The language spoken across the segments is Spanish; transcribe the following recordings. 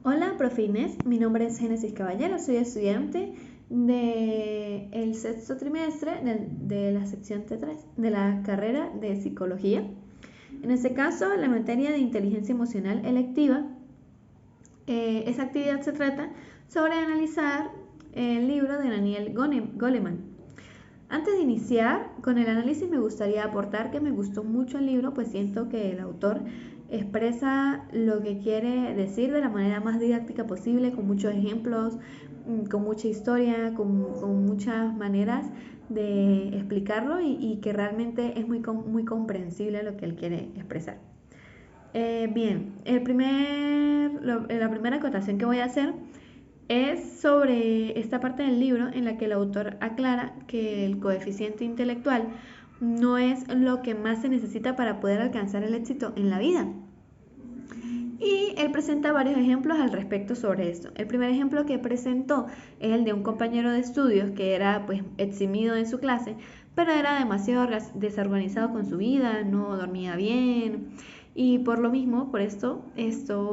Hola, profe Inés. Mi nombre es Génesis Caballero, soy estudiante del sexto trimestre de la sección T3 de la carrera de Psicología. En este caso, la materia de inteligencia emocional electiva. Esa actividad se trata sobre analizar el libro de Daniel Goleman. Antes de iniciar con el análisis me gustaría aportar que me gustó mucho el libro, pues siento que el autor expresa lo que quiere decir de la manera más didáctica posible, con muchos ejemplos, con mucha historia, con muchas maneras de explicarlo y que realmente es muy comprensible lo que él quiere expresar. Bien, la primera acotación que voy a hacer es sobre esta parte del libro en la que el autor aclara que el coeficiente intelectual no es lo que más se necesita para poder alcanzar el éxito en la vida. Y él presenta varios ejemplos al respecto sobre esto. El primer ejemplo que presentó es el de un compañero de estudios que era pues eximido en su clase, pero era demasiado desorganizado con su vida, no dormía bien y por lo mismo, por esto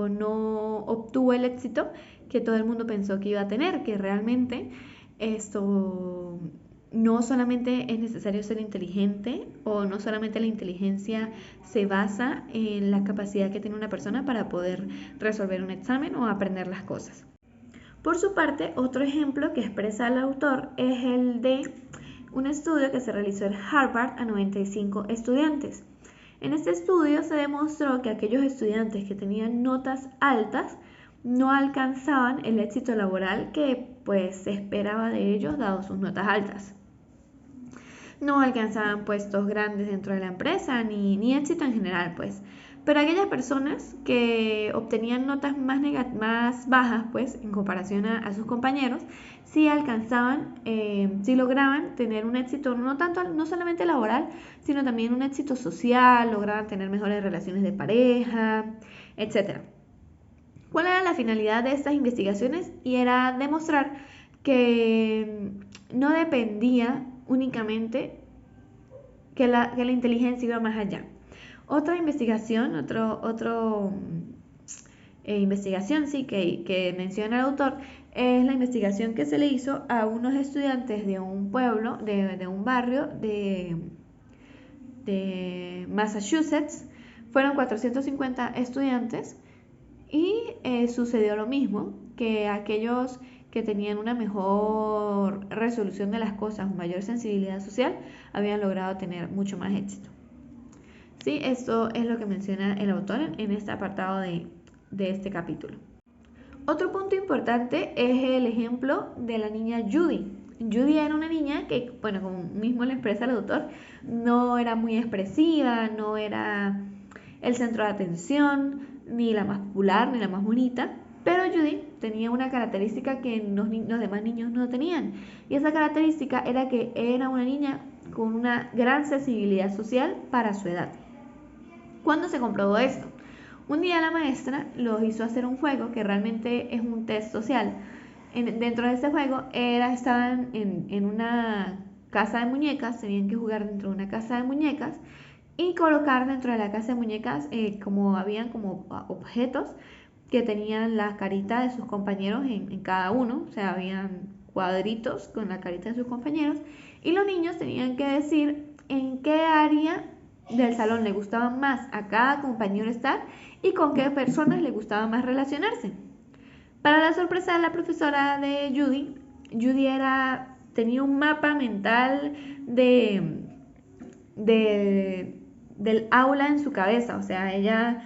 no obtuvo el éxito que todo el mundo pensó que iba a tener, que realmente esto no solamente es necesario ser inteligente o no solamente la inteligencia se basa en la capacidad que tiene una persona para poder resolver un examen o aprender las cosas. Por su parte, otro ejemplo que expresa el autor es el de un estudio que se realizó en Harvard a 95 estudiantes. En este estudio se demostró que aquellos estudiantes que tenían notas altas no alcanzaban el éxito laboral que pues se esperaba de ellos dado sus notas altas. No alcanzaban puestos grandes dentro de la empresa ni éxito en general pues. Pero aquellas personas que obtenían notas más bajas pues en comparación a sus compañeros sí alcanzaban, sí lograban tener un éxito no solamente laboral, sino también un éxito social, lograban tener mejores relaciones de pareja, etc. ¿Cuál era la finalidad de estas investigaciones? Y era demostrar que no dependía únicamente que la inteligencia iba más allá. Otra investigación, investigación sí, que menciona el autor, es la investigación que se le hizo a unos estudiantes de un pueblo, de un barrio de Massachusetts. Fueron 450 estudiantes y sucedió lo mismo, que aquellos que tenían una mejor resolución de las cosas, mayor sensibilidad social, habían logrado tener mucho más éxito. Sí, esto es lo que menciona el autor en este apartado de este capítulo. Otro punto importante es el ejemplo de la niña Judy. Judy era una niña que, bueno, como mismo le expresa el autor, no era muy expresiva, no era el centro de atención, ni la más popular, ni la más bonita, pero Judy tenía una característica que los demás niños no tenían, y esa característica era que era una niña con una gran sensibilidad social para su edad. ¿Cuándo se comprobó esto? Un día la maestra los hizo hacer un juego que realmente es un test social. Dentro de este juego estaban en una casa de muñecas, tenían que jugar dentro de una casa de muñecas y colocar dentro de la casa de muñecas habían como objetos que tenían la carita de sus compañeros en cada uno, o sea, habían cuadritos con la carita de sus compañeros y los niños tenían que decir en qué área del salón le gustaba más a cada compañero estar y con qué personas le gustaba más relacionarse. Para la sorpresa de la profesora de Judy, tenía un mapa mental del aula en su cabeza, o sea, ella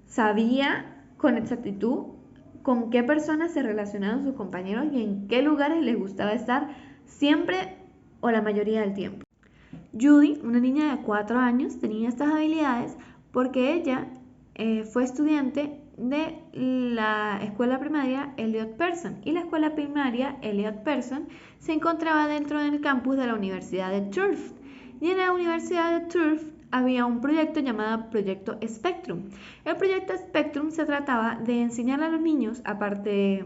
sabía con exactitud con qué personas se relacionaban sus compañeros y en qué lugares les gustaba estar siempre o la mayoría del tiempo. Judy, una niña de 4 años, tenía estas habilidades porque ella fue estudiante de la escuela primaria Elliott Pearson y la escuela primaria Elliott Pearson se encontraba dentro del campus de la Universidad de Turf y en la Universidad de Turf había un proyecto llamado Proyecto Spectrum. El Proyecto Spectrum se trataba de enseñar a los niños, aparte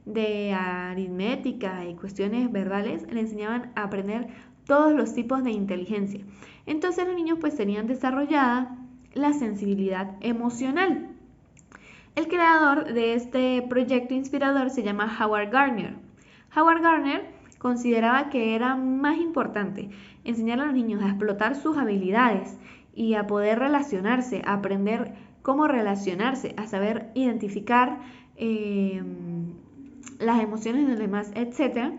de aritmética y cuestiones verbales, le enseñaban a aprender todos los tipos de inteligencia. Entonces los niños pues tenían desarrollada la sensibilidad emocional. El creador de este proyecto inspirador se llama Howard Gardner. Howard Gardner consideraba que era más importante enseñar a los niños a explotar sus habilidades y a poder relacionarse, a aprender cómo relacionarse, a saber identificar las emociones de los demás, etc.,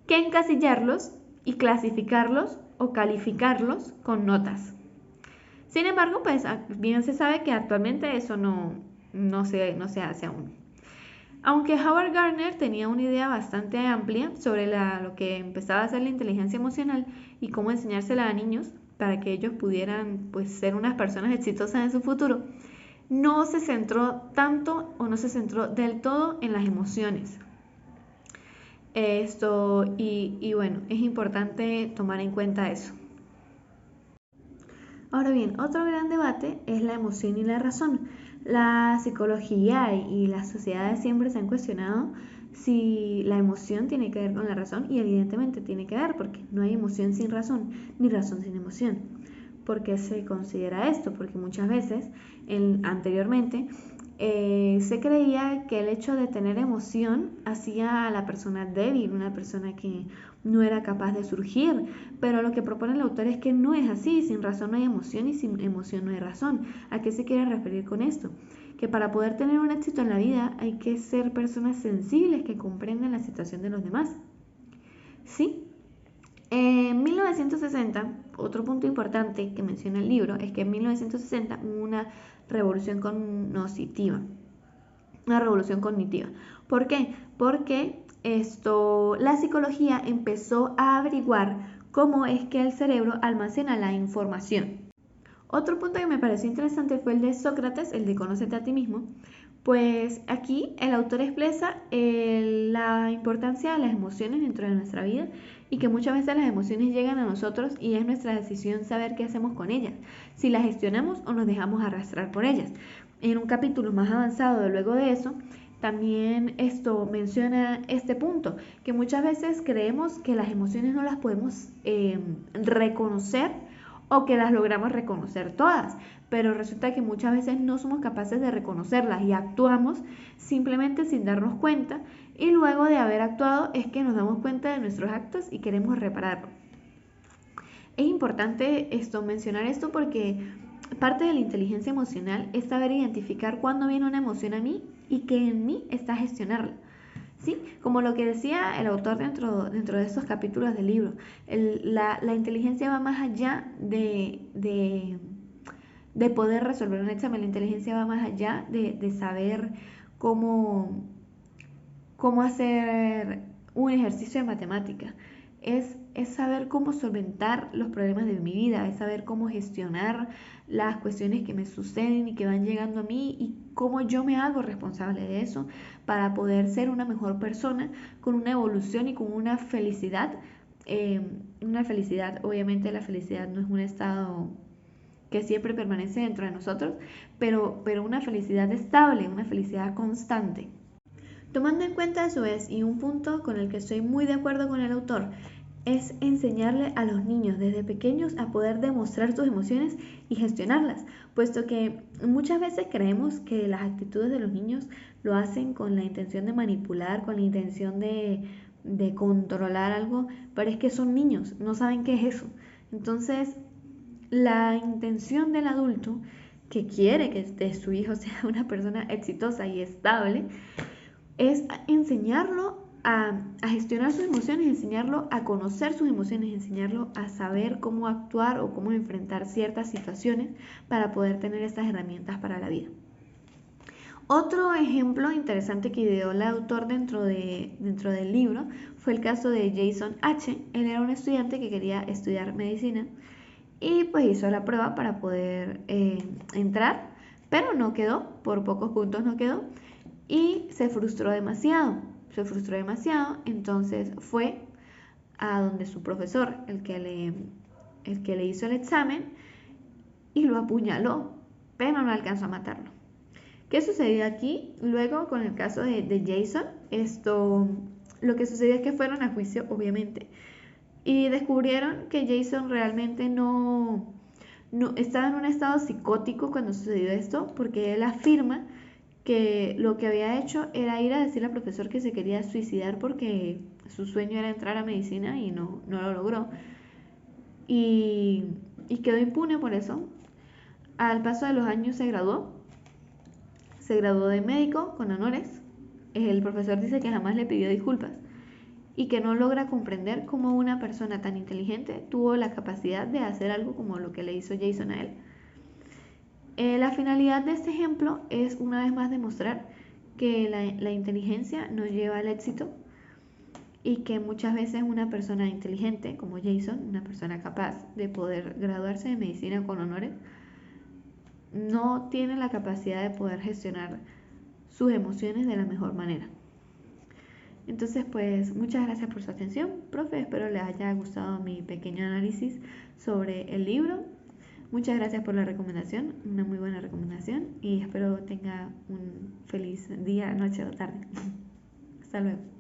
que encasillarlos y clasificarlos o calificarlos con notas. Sin embargo, pues bien se sabe que actualmente eso no se hace aún. Aunque Howard Gardner tenía una idea bastante amplia sobre lo que empezaba a ser la inteligencia emocional y cómo enseñársela a niños para que ellos pudieran pues, ser unas personas exitosas en su futuro, no se centró tanto o no se centró del todo en las emociones. Y bueno, es importante tomar en cuenta eso. Ahora bien, otro gran debate es la emoción y la razón. La psicología y las sociedades siempre se han cuestionado si la emoción tiene que ver con la razón, y evidentemente tiene que ver, porque no hay emoción sin razón, ni razón sin emoción. ¿Por qué se considera esto? Porque muchas veces, anteriormente, se creía que el hecho de tener emoción hacía a la persona débil, una persona que no era capaz de surgir, pero lo que propone el autor es que no es así. Sin razón no hay emoción y sin emoción no hay razón. ¿A qué se quiere referir con esto? Que para poder tener un éxito en la vida hay que ser personas sensibles que comprenden la situación de los demás. ¿Sí? En 1960, otro punto importante que menciona el libro es que en 1960 hubo una revolución cognitiva. Una revolución cognitiva. ¿Por qué? Porque la psicología empezó a averiguar cómo es que el cerebro almacena la información. Otro punto que me pareció interesante fue el de Sócrates, el de Conócete a ti mismo. Pues aquí el autor expresa la importancia de las emociones dentro de nuestra vida y que muchas veces las emociones llegan a nosotros y es nuestra decisión saber qué hacemos con ellas, si las gestionamos o nos dejamos arrastrar por ellas. En un capítulo más avanzado luego de eso, también esto menciona este punto, que muchas veces creemos que las emociones no las podemos reconocer o que las logramos reconocer todas, pero resulta que muchas veces no somos capaces de reconocerlas y actuamos simplemente sin darnos cuenta, y luego de haber actuado es que nos damos cuenta de nuestros actos y queremos repararlo. Es importante mencionar esto porque parte de la inteligencia emocional es saber identificar cuándo viene una emoción a mí y que en mí está gestionarla. ¿Sí? Como lo que decía el autor dentro de estos capítulos del libro, la inteligencia va más allá de poder resolver un examen. La inteligencia va más allá de saber cómo hacer un ejercicio de matemática. Es saber cómo solventar los problemas de mi vida, es saber cómo gestionar las cuestiones que me suceden y que van llegando a mí y cómo yo me hago responsable de eso para poder ser una mejor persona con una evolución y con una felicidad. Obviamente la felicidad no es un estado que siempre permanece dentro de nosotros, pero una felicidad estable, una felicidad constante. Tomando en cuenta a su vez, y un punto con el que estoy muy de acuerdo con el autor, es enseñarle a los niños desde pequeños a poder demostrar sus emociones y gestionarlas, puesto que muchas veces creemos que las actitudes de los niños lo hacen con la intención de manipular, con la intención de controlar algo, pero es que son niños, no saben qué es eso. Entonces, la intención del adulto que quiere que su hijo sea una persona exitosa y estable es enseñarlo a gestionar sus emociones, enseñarlo a conocer sus emociones, enseñarlo a saber cómo actuar o cómo enfrentar ciertas situaciones para poder tener estas herramientas para la vida. Otro ejemplo interesante que ideó el autor dentro del libro fue el caso de Jason H. Él era un estudiante que quería estudiar medicina y pues hizo la prueba para poder entrar, pero no quedó, por pocos puntos no quedó y se frustró demasiado, entonces fue a donde su profesor, el que le hizo el examen, y lo apuñaló, pero no alcanzó a matarlo. ¿Qué sucedió aquí? Luego con el caso de Jason, lo que sucedió es que fueron a juicio, obviamente, y descubrieron que Jason realmente no estaba en un estado psicótico cuando sucedió esto, porque él afirma que lo que había hecho era ir a decirle al profesor que se quería suicidar porque su sueño era entrar a medicina y no lo logró. Y quedó impune por eso. Al paso de los años se graduó de médico con honores. El profesor dice que jamás le pidió disculpas y que no logra comprender cómo una persona tan inteligente tuvo la capacidad de hacer algo como lo que le hizo Jason a él. La finalidad de este ejemplo es una vez más demostrar que la inteligencia nos lleva al éxito y que muchas veces una persona inteligente como Jason, una persona capaz de poder graduarse de medicina con honores, no tiene la capacidad de poder gestionar sus emociones de la mejor manera. Entonces, pues muchas gracias por su atención, profe. Espero les haya gustado mi pequeño análisis sobre el libro. Muchas gracias por la recomendación, una muy buena recomendación, y espero tenga un feliz día, noche o tarde. Hasta luego.